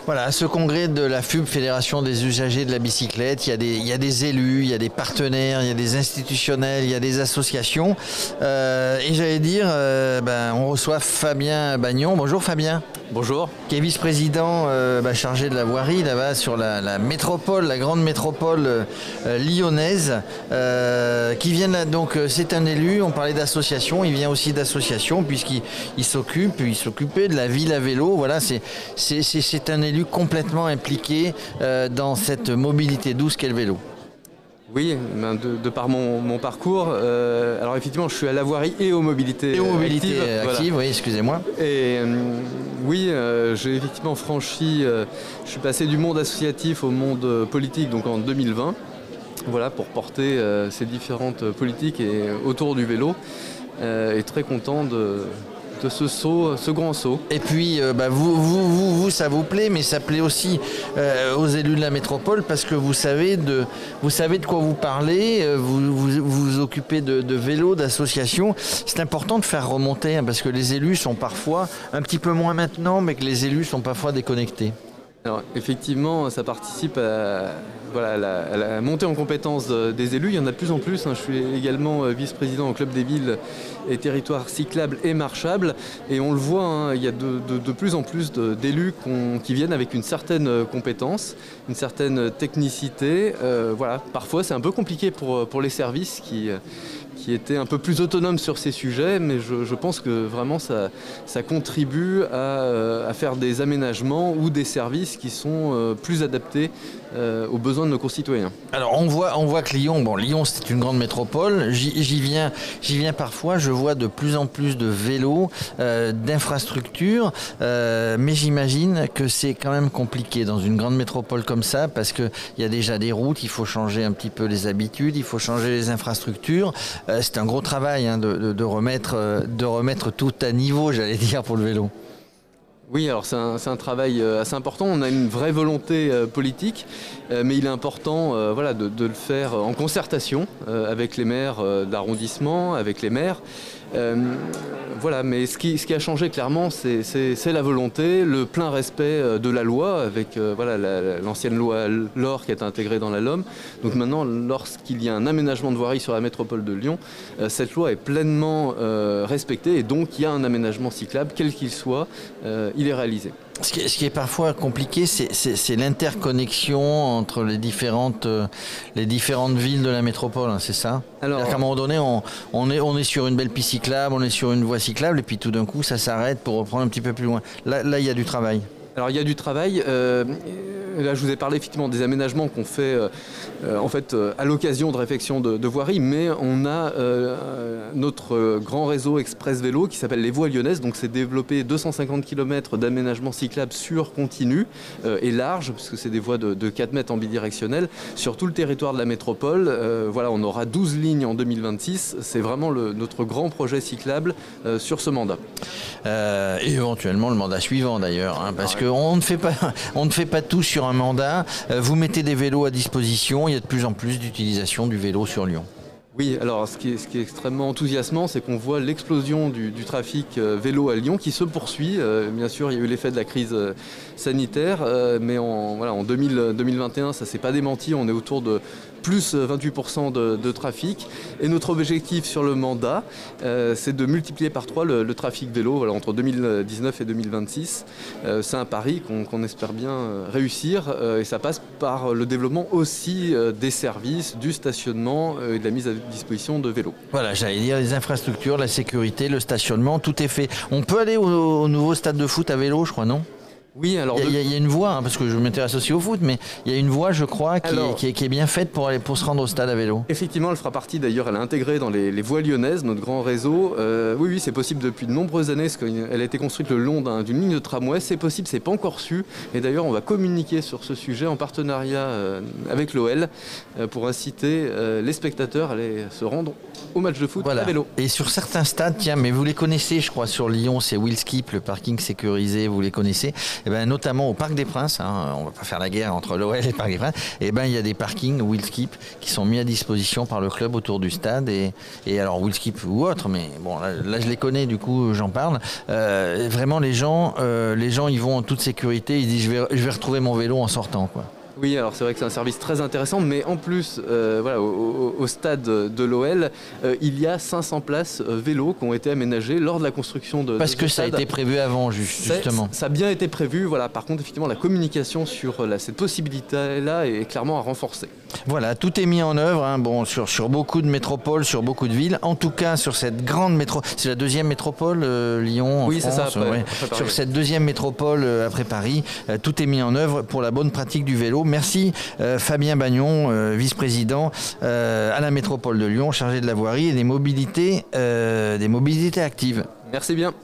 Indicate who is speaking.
Speaker 1: Voilà, à ce congrès de la FUB, Fédération des usagers de la bicyclette, il y a des élus, il y a des partenaires, il y a des institutionnels, il y a des associations. Et j'allais dire, on reçoit Fabien Bagnon. Bonjour Fabien.
Speaker 2: Bonjour.
Speaker 1: Qui est vice-président chargé de la voirie là-bas sur la métropole, la grande métropole lyonnaise, qui vient là. Donc c'est un élu, on parlait d'association, il vient aussi d'association puisqu'il s'occupait de la ville à vélo. Voilà, c'est un élu complètement impliqué dans cette mobilité douce qu'est le vélo.
Speaker 2: Oui, de par mon parcours, alors effectivement je suis à la voirie et aux mobilités
Speaker 1: actives.
Speaker 2: Voilà.
Speaker 1: Oui, excusez-moi.
Speaker 2: Et oui, j'ai effectivement franchi, je suis passé du monde associatif au monde politique donc en 2020, voilà, pour porter ces différentes politiques et autour du vélo, et très content de ce grand saut.
Speaker 1: Et puis vous, ça vous plaît, mais ça plaît aussi aux élus de la métropole parce que vous savez de quoi vous parlez, vous occupez de vélo, d'associations. C'est important de faire remonter parce que les élus sont parfois, un petit peu moins maintenant, mais que les élus sont parfois déconnectés.
Speaker 2: Alors effectivement, ça participe à la montée en compétence des élus. Il y en a de plus en plus. Je suis également vice-président au Club des villes et territoires cyclables et marchables. Et on le voit, il y a de plus en plus d'élus qui viennent avec une certaine compétence, une certaine technicité. Parfois, c'est un peu compliqué pour les services qui étaient un peu plus autonomes sur ces sujets, mais je pense que vraiment ça contribue à faire des aménagements ou des services qui sont plus adaptés aux besoins de nos concitoyens.
Speaker 1: Alors on voit que Lyon c'est une grande métropole, j'y viens parfois, je vois de plus en plus de vélos, d'infrastructures, mais j'imagine que c'est quand même compliqué dans une grande métropole comme ça, parce qu'il y a déjà des routes, il faut changer un petit peu les habitudes, il faut changer les infrastructures. C'est un gros travail de remettre tout à niveau, j'allais dire, pour le vélo.
Speaker 2: Oui, alors c'est un travail assez important. On a une vraie volonté politique, mais il est important de le faire en concertation avec les maires d'arrondissement, avec les maires. Mais ce qui a changé clairement, c'est la volonté, le plein respect de la loi, avec l'ancienne loi LOR qui est intégrée dans la LOM. Donc maintenant, lorsqu'il y a un aménagement de voirie sur la métropole de Lyon, cette loi est pleinement respectée et donc il y a un aménagement cyclable, quel qu'il soit, il est réalisé.
Speaker 1: Ce qui est parfois compliqué, c'est l'interconnexion entre les différentes villes de la métropole, c'est ça? Alors, qu'à un moment donné, on est sur une belle piste cyclable, on est sur une voie cyclable, et puis tout d'un coup, ça s'arrête pour reprendre un petit peu plus loin. Là, il y a du travail.
Speaker 2: Alors, il y a du travail. Là, je vous ai parlé effectivement des aménagements qu'on fait à l'occasion de réflexions de voirie, mais on a notre grand réseau express vélo qui s'appelle les voies lyonnaises. Donc, c'est développé 250 km d'aménagement cyclable sur continu et large, puisque c'est des voies de 4 mètres en bidirectionnel, sur tout le territoire de la métropole. On aura 12 lignes en 2026. C'est vraiment notre grand projet cyclable sur ce mandat.
Speaker 1: Et éventuellement le mandat suivant d'ailleurs, parce qu'on ne fait pas tout sur un mandat. Vous mettez des vélos à disposition, il y a de plus en plus d'utilisation du vélo sur Lyon.
Speaker 2: Oui, alors ce qui est extrêmement enthousiasmant, c'est qu'on voit l'explosion du trafic vélo à Lyon qui se poursuit. Bien sûr, il y a eu l'effet de la crise sanitaire, mais en 2021, ça ne s'est pas démenti. On est autour de plus 28% de trafic. Et notre objectif sur le mandat, c'est de multiplier par 3 le trafic vélo entre 2019 et 2026. C'est un pari qu'on espère bien réussir et ça passe par le développement aussi des services, du stationnement et de la mise à disposition de vélos.
Speaker 1: Voilà, j'allais dire les infrastructures, la sécurité, le stationnement, tout est fait. On peut aller au nouveau stade de foot à vélo, je crois, non ?
Speaker 2: Oui, alors
Speaker 1: il y a une voie, parce que je m'intéresse aussi au foot, mais il y a une voie, je crois, qui est bien faite pour se rendre au stade à vélo.
Speaker 2: Effectivement, elle fera partie d'ailleurs, elle est intégrée dans les voies lyonnaises, notre grand réseau. Oui, c'est possible depuis de nombreuses années, parce qu'elle a été construite le long d'une ligne de tramway. C'est possible, c'est pas encore su. Et d'ailleurs, on va communiquer sur ce sujet en partenariat avec l'OL pour inciter les spectateurs à aller se rendre au match de foot à vélo.
Speaker 1: Et sur certains stades, tiens, mais vous les connaissez, je crois, sur Lyon, c'est Willskip, le parking sécurisé, vous les connaissez. et ben, notamment au Parc des Princes, hein, on ne va pas faire la guerre entre l'OL et le Parc des Princes, et ben, il y a des parkings Wheelskip qui sont mis à disposition par le club autour du stade. Et alors Wheelskip ou autre, mais bon, là je les connais, du coup j'en parle. Vraiment, les gens ils vont en toute sécurité, ils disent je vais retrouver mon vélo en sortant, quoi.
Speaker 2: Oui, alors c'est vrai que c'est un service très intéressant, mais en plus, voilà, au stade de l'OL, il y a 500 places vélos qui ont été aménagées lors de la construction de
Speaker 1: Parce
Speaker 2: ce
Speaker 1: que ça a
Speaker 2: stade.
Speaker 1: été prévu avant, justement.
Speaker 2: Ça a bien été prévu, voilà. Par contre, effectivement, la communication sur cette possibilité-là est clairement à renforcer.
Speaker 1: Voilà, tout est mis en œuvre, hein, bon, sur beaucoup de métropoles, sur beaucoup de villes. En tout cas, sur cette grande métropole, c'est la deuxième métropole, Lyon, en
Speaker 2: oui,
Speaker 1: France.
Speaker 2: C'est ça, après Paris.
Speaker 1: Sur cette deuxième métropole après Paris, tout est mis en œuvre pour la bonne pratique du vélo. Merci Fabien Bagnon, vice-président à la métropole de Lyon, chargé de la voirie et des mobilités actives.
Speaker 2: Merci bien.